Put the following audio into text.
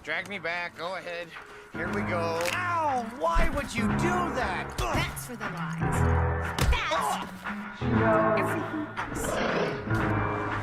Drag me back. Go ahead. Here we go. Ow! Why would you do that? That's for the lies. That's for everything else.